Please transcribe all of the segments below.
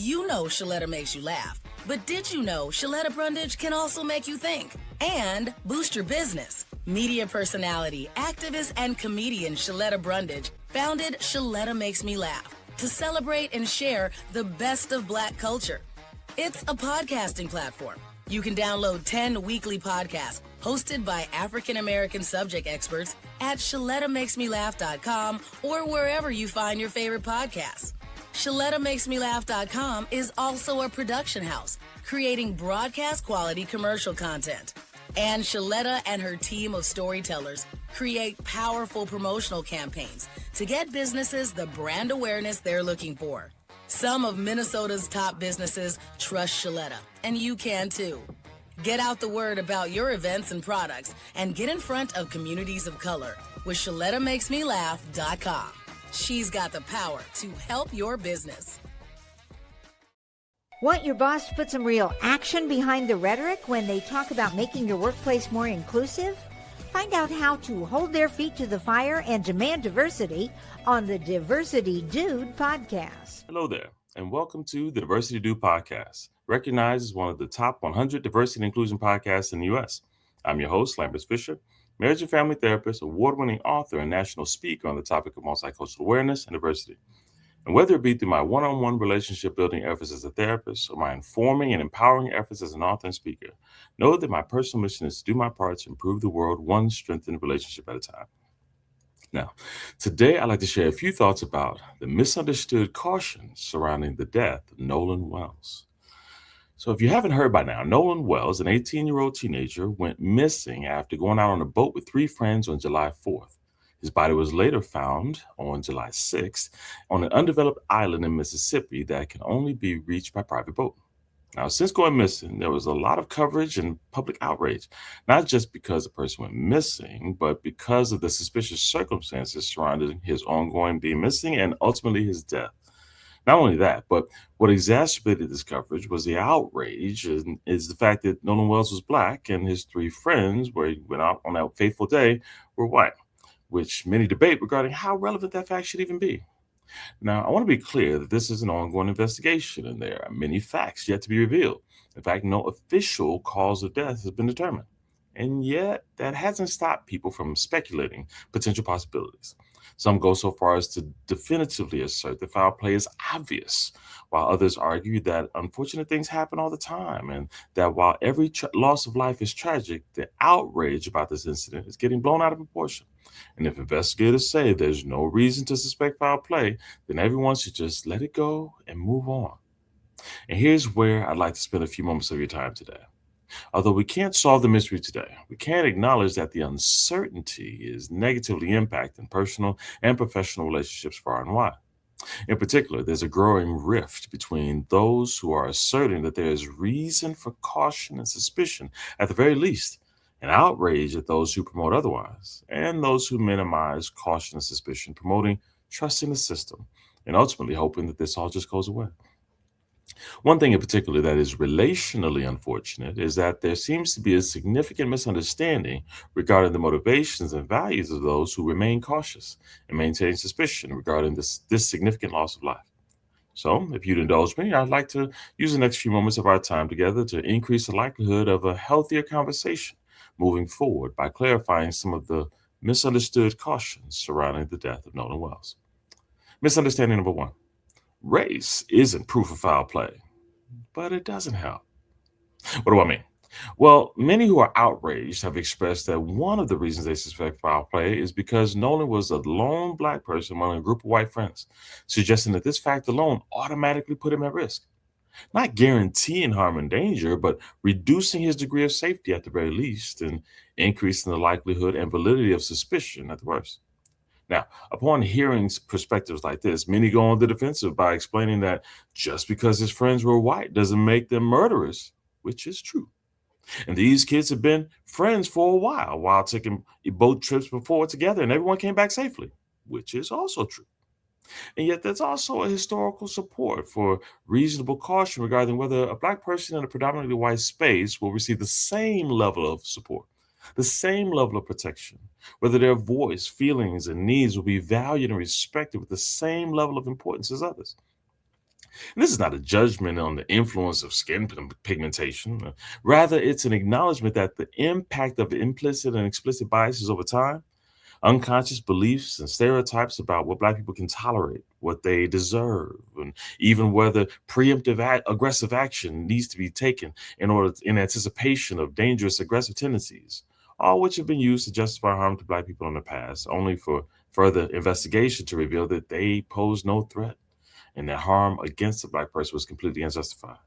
You know Shaletta makes you laugh, but did you know Shaletta Brundage can also make you think and boost your business? Media personality, activist, and comedian Shaletta Brundage founded Shaletta Makes Me Laugh to celebrate and share the best of Black culture. It's a podcasting platform. You can download 10 weekly podcasts hosted by African American subject experts at ShalettaMakesMeLaugh.com or wherever you find your favorite podcasts. ShalettaMakesMeLaugh.com is also a production house, creating broadcast quality commercial content. And Shaletta and her team of storytellers create powerful promotional campaigns to get businesses the brand awareness they're looking for. Some of Minnesota's top businesses trust Shaletta, and you can too. Get out the word about your events and products and get in front of communities of color with ShalettaMakesMeLaugh.com. She's got the power to help your business. Want your boss to put some real action behind the rhetoric when they talk about making your workplace more inclusive? Find out how to hold their feet to the fire and demand diversity on the Diversity Dude podcast. Hello there, and welcome to the Diversity Dude podcast, recognized as one of the top 100 diversity and inclusion podcasts in the U.S. I'm your host, Lambert Fisher, marriage and family therapist, award-winning author, and national speaker on the topic of multicultural awareness and diversity. And whether it be through my one-on-one relationship building efforts as a therapist or my informing and empowering efforts as an author and speaker, know that my personal mission is to do my part to improve the world one strengthened relationship at a time. Now, today I'd like to share a few thoughts about the misunderstood caution surrounding the death of Nolan Wells. So if you haven't heard by now, Nolan Wells, an 18-year-old teenager, went missing after going out on a boat with 3 friends on July 4th. His body was later found on July 6th on an undeveloped island in Mississippi that can only be reached by private boat. Now, since going missing, there was a lot of coverage and public outrage, not just because the person went missing, but because of the suspicious circumstances surrounding his ongoing being missing and ultimately his death. Not only that, but what exacerbated this coverage was the outrage and is the fact that Nolan Wells was Black and his 3 friends, where he went out on that fateful day, were white, which many debate regarding how relevant that fact should even be. Now, I want to be clear that this is an ongoing investigation and there are many facts yet to be revealed. In fact, no official cause of death has been determined. And yet, that hasn't stopped people from speculating potential possibilities. Some go so far as to definitively assert that foul play is obvious, while others argue that unfortunate things happen all the time, and that while every loss of life is tragic, the outrage about this incident is getting blown out of proportion. And if investigators say there's no reason to suspect foul play, then everyone should just let it go and move on. And here's where I'd like to spend a few moments of your time today. Although we can't solve the mystery today, we can acknowledge that the uncertainty is negatively impacting personal and professional relationships far and wide. In particular, there's a growing rift between those who are asserting that there is reason for caution and suspicion, at the very least, and outrage at those who promote otherwise, and those who minimize caution and suspicion, promoting trust in the system, and ultimately hoping that this all just goes away. One thing in particular that is relationally unfortunate is that there seems to be a significant misunderstanding regarding the motivations and values of those who remain cautious and maintain suspicion regarding this significant loss of life. So, if you'd indulge me, I'd like to use the next few moments of our time together to increase the likelihood of a healthier conversation moving forward by clarifying some of the misunderstood cautions surrounding the death of Nolan Wells. Misunderstanding number 1. Race isn't proof of foul play, but it doesn't help. What do I mean? Well, many who are outraged have expressed that one of the reasons they suspect foul play is because Nolan was a lone Black person among a group of white friends, suggesting that this fact alone automatically put him at risk. Not guaranteeing harm and danger, but reducing his degree of safety at the very least and increasing the likelihood and validity of suspicion at the worst. Now, upon hearing perspectives like this, many go on the defensive by explaining that just because his friends were white doesn't make them murderers, which is true. And these kids have been friends for a while taking boat trips before together, and everyone came back safely, which is also true. And yet there's also a historical support for reasonable caution regarding whether a Black person in a predominantly white space will receive the same level of support, the same level of protection, whether their voice, feelings, and needs will be valued and respected with the same level of importance as others. And this is not a judgment on the influence of skin pigmentation. Rather, it's an acknowledgement that the impact of implicit and explicit biases over time, unconscious beliefs and stereotypes about what Black people can tolerate, what they deserve, and even whether preemptive aggressive action needs to be taken in anticipation of dangerous aggressive tendencies, all which have been used to justify harm to Black people in the past, only for further investigation to reveal that they pose no threat and that harm against a Black person was completely unjustified.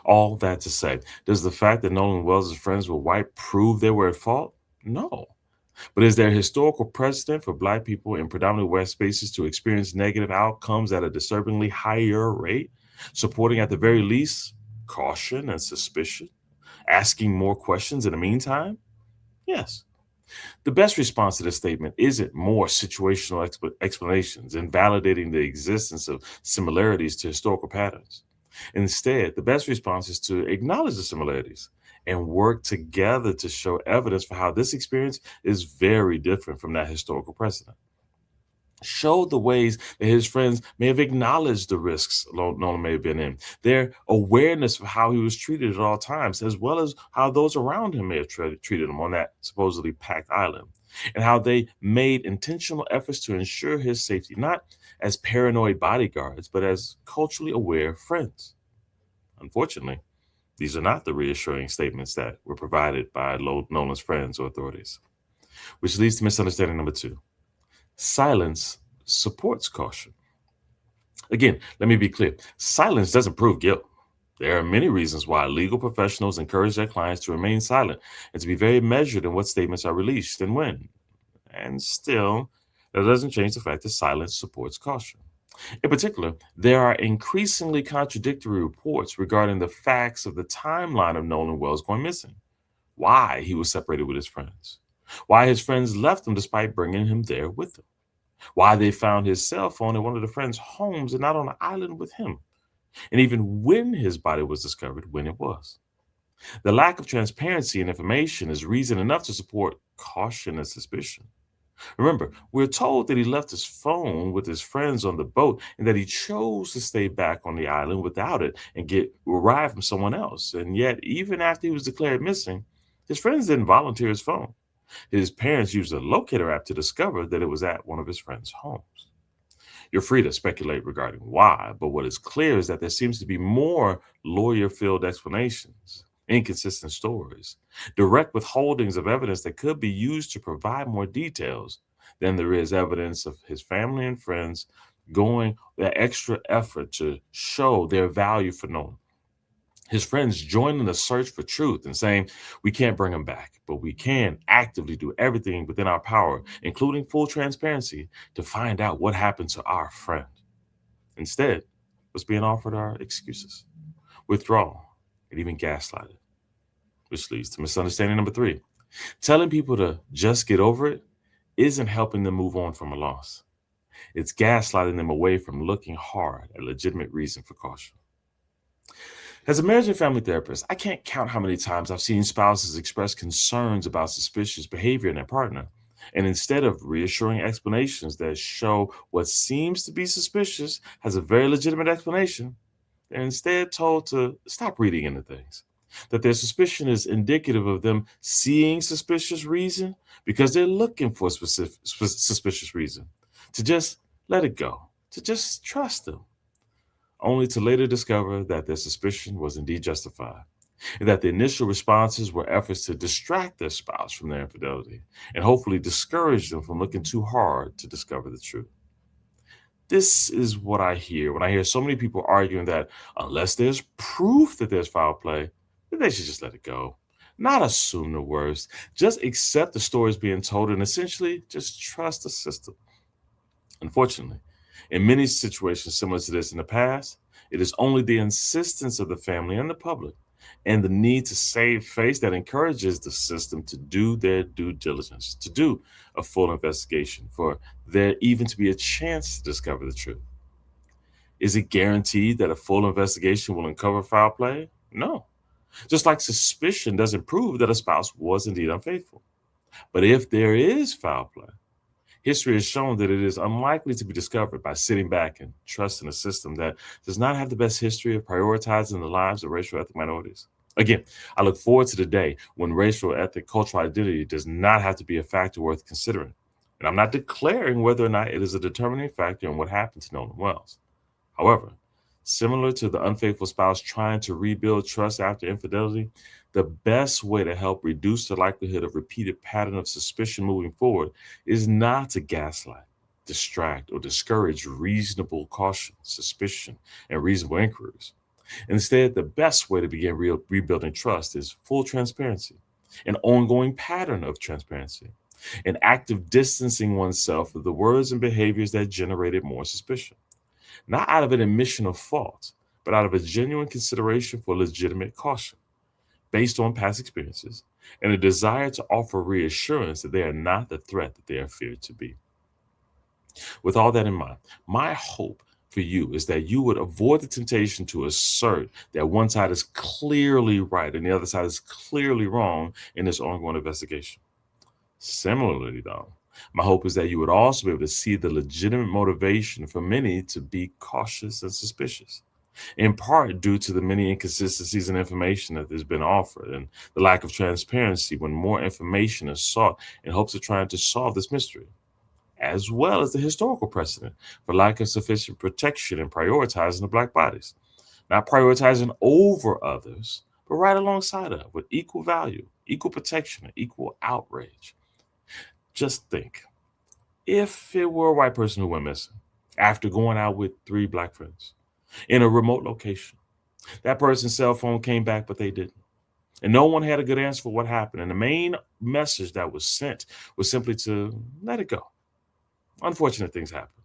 All that to say, does the fact that Nolan Wells' friends were white prove they were at fault? No. But is there historical precedent for Black people in predominantly West spaces to experience negative outcomes at a disturbingly higher rate, supporting at the very least caution and suspicion, asking more questions in the meantime? Yes. The best response to this statement isn't more situational explanations and validating the existence of similarities to historical patterns. Instead, the best response is to acknowledge the similarities and work together to show evidence for how this experience is very different from that historical precedent. Show the ways that his friends may have acknowledged the risks Nolan may have been in, their awareness of how he was treated at all times, as well as how those around him may have treated him on that supposedly packed island, and how they made intentional efforts to ensure his safety, not as paranoid bodyguards, but as culturally aware friends. Unfortunately, these are not the reassuring statements that were provided by Nolan's friends or authorities, which leads to misunderstanding number 2. Silence supports caution. Again, let me be clear. Silence doesn't prove guilt. There are many reasons why legal professionals encourage their clients to remain silent and to be very measured in what statements are released and when. And still, that doesn't change the fact that silence supports caution. In particular, there are increasingly contradictory reports regarding the facts of the timeline of Nolan Wells going missing, why he was separated with his friends, why his friends left him despite bringing him there with them, why they found his cell phone at one of the friends' homes and not on an island with him, and even when his body was discovered, when it was. The lack of transparency and information is reason enough to support caution and suspicion. Remember, we're told that he left his phone with his friends on the boat and that he chose to stay back on the island without it and get a ride from someone else. And yet, even after he was declared missing, his friends didn't volunteer his phone. His parents used a locator app to discover that it was at one of his friends' homes. You're free to speculate regarding why, but what is clear is that there seems to be more lawyer-filled explanations, inconsistent stories, direct withholdings of evidence that could be used to provide more details than there is evidence of his family and friends going that extra effort to show their value for Nolan. His friends joining the search for truth and saying, we can't bring him back, but we can actively do everything within our power, including full transparency, to find out what happened to our friend. Instead, what's being offered are excuses, withdrawal, and even gaslighting, which leads to misunderstanding number 3. Telling people to just get over it isn't helping them move on from a loss. It's gaslighting them away from looking hard at legitimate reason for caution. As a marriage and family therapist, I can't count how many times I've seen spouses express concerns about suspicious behavior in their partner. And instead of reassuring explanations that show what seems to be suspicious has a very legitimate explanation, they're instead told to stop reading into things, that their suspicion is indicative of them seeing suspicious reason because they're looking for suspicious reason, to just let it go, to just trust them, only to later discover that their suspicion was indeed justified, and that the initial responses were efforts to distract their spouse from their infidelity and hopefully discourage them from looking too hard to discover the truth. This is what I hear when I hear so many people arguing that unless there's proof that there's foul play, then they should just let it go. Not assume the worst. Just accept the stories being told and essentially just trust the system. Unfortunately, in many situations similar to this in the past, it is only the insistence of the family and the public and the need to save face that encourages the system to do their due diligence, to do a full investigation, for there even to be a chance to discover the truth. Is it guaranteed that a full investigation will uncover foul play? No. Just like suspicion doesn't prove that a spouse was indeed unfaithful. But if there is foul play, History has shown that it is unlikely to be discovered by sitting back and trusting a system that does not have the best history of prioritizing the lives of racial ethnic minorities. Again, I look forward to the day when racial, ethnic, cultural identity does not have to be a factor worth considering. And I'm not declaring whether or not it is a determining factor in what happened to Nolan Wells. However, similar to the unfaithful spouse trying to rebuild trust after infidelity, the best way to help reduce the likelihood of repeated pattern of suspicion moving forward is not to gaslight, distract, or discourage reasonable caution, suspicion, and reasonable inquiries. Instead, the best way to begin rebuilding trust is full transparency, an ongoing pattern of transparency, an active distancing oneself of the words and behaviors that generated more suspicion, not out of an admission of fault, but out of a genuine consideration for legitimate caution, based on past experiences, and a desire to offer reassurance that they are not the threat that they are feared to be. With all that in mind, my hope for you is that you would avoid the temptation to assert that one side is clearly right and the other side is clearly wrong in this ongoing investigation. Similarly, though, my hope is that you would also be able to see the legitimate motivation for many to be cautious and suspicious, in part due to the many inconsistencies in information that has been offered and the lack of transparency when more information is sought in hopes of trying to solve this mystery, as well as the historical precedent for lack of sufficient protection in prioritizing the Black bodies, not prioritizing over others, but right alongside of, with equal value, equal protection, and equal outrage. Just think, if it were a white person who went missing after going out with 3 Black friends in a remote location, that person's cell phone came back, but they didn't. And no one had a good answer for what happened. And the main message that was sent was simply to let it go. Unfortunate things happen.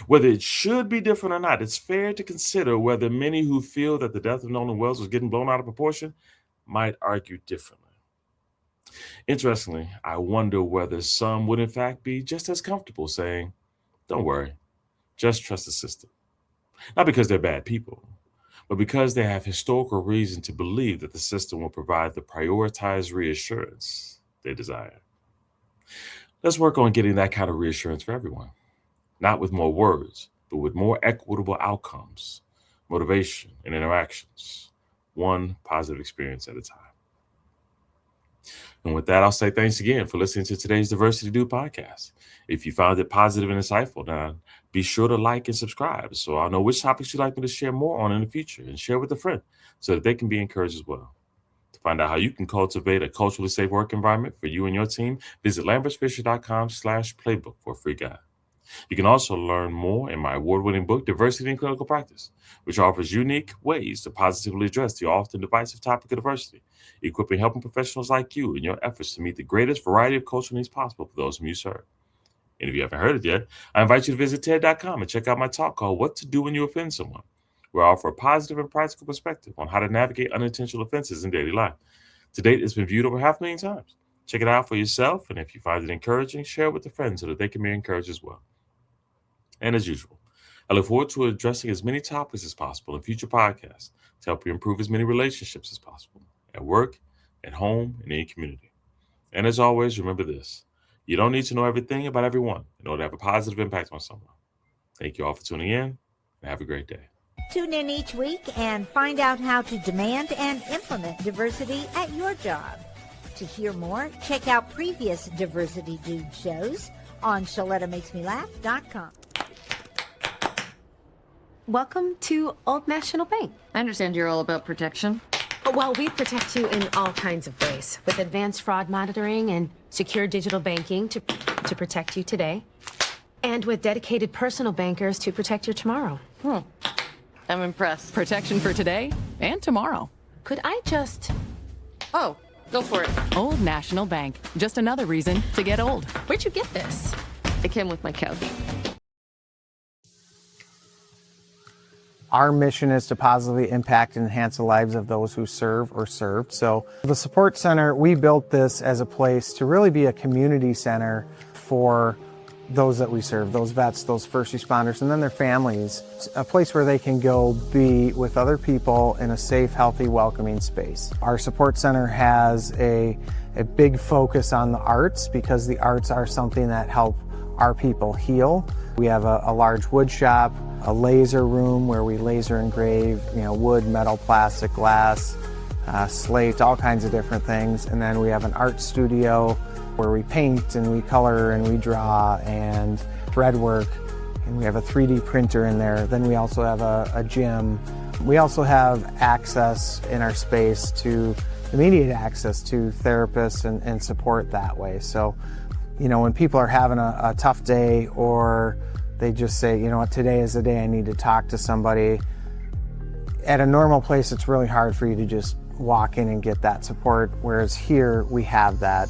Whether it should be different or not, it's fair to consider whether many who feel that the death of Nolan Wells was getting blown out of proportion might argue differently. Interestingly, I wonder whether some would in fact be just as comfortable saying, don't worry, just trust the system. Not because they're bad people, but because they have historical reason to believe that the system will provide the prioritized reassurance they desire. Let's work on getting that kind of reassurance for everyone, not with more words, but with more equitable outcomes, motivation, and interactions, one positive experience at a time. And with that, I'll say thanks again for listening to today's Diversity Do podcast. If you found it positive and insightful, then be sure to like and subscribe so I'll know which topics you'd like me to share more on in the future, and share with a friend so that they can be encouraged as well. To find out how you can cultivate a culturally safe work environment for you and your team, visit lambertsfisher.com/playbook for a free guide. You can also learn more in my award-winning book, Diversity in Clinical Practice, which offers unique ways to positively address the often divisive topic of diversity, equipping helping professionals like you in your efforts to meet the greatest variety of cultural needs possible for those whom you serve. And if you haven't heard it yet, I invite you to visit TED.com and check out my talk called What to Do When You Offend Someone, where I offer a positive and practical perspective on how to navigate unintentional offenses in daily life. To date, it's been viewed over 500,000 times. Check it out for yourself, and if you find it encouraging, share it with a friend so that they can be encouraged as well. And as usual, I look forward to addressing as many topics as possible in future podcasts to help you improve as many relationships as possible at work, at home, and in your community. And as always, remember this: you don't need to know everything about everyone in order to have a positive impact on someone. Thank you all for tuning in, and have a great day. Tune in each week and find out how to demand and implement diversity at your job. To hear more, check out previous Diversity Dude shows on ShalettaMakesMeLaugh.com. Welcome to Old National Bank. I understand you're all about protection. Well, we protect you in all kinds of ways, with advanced fraud monitoring and secure digital banking to protect you today, and with dedicated personal bankers to protect your tomorrow. I'm impressed. Protection for today and tomorrow. Could I just... Oh, go for it. Old National Bank. Just another reason to get old. Where'd you get this? It came with my couch. Our mission is to positively impact and enhance the lives of those who serve or served. So the Support Center, we built this as a place to really be a community center for those that we serve, those vets, those first responders, and then their families. It's a place where they can go be with other people in a safe, healthy, welcoming space. Our Support Center has a big focus on the arts, because the arts are something that help our people heal. We have a large wood shop, a laser room where we laser engrave, wood, metal, plastic, glass, slate, all kinds of different things. And then we have an art studio where we paint and we color and we draw and thread work. And we have a 3D printer in there. Then we also have a gym. We also have access in our space to immediate access to therapists and support that way. So, when people are having a tough day, or they just say, today is the day I need to talk to somebody. At a normal place, it's really hard for you to just walk in and get that support. Whereas here, we have that.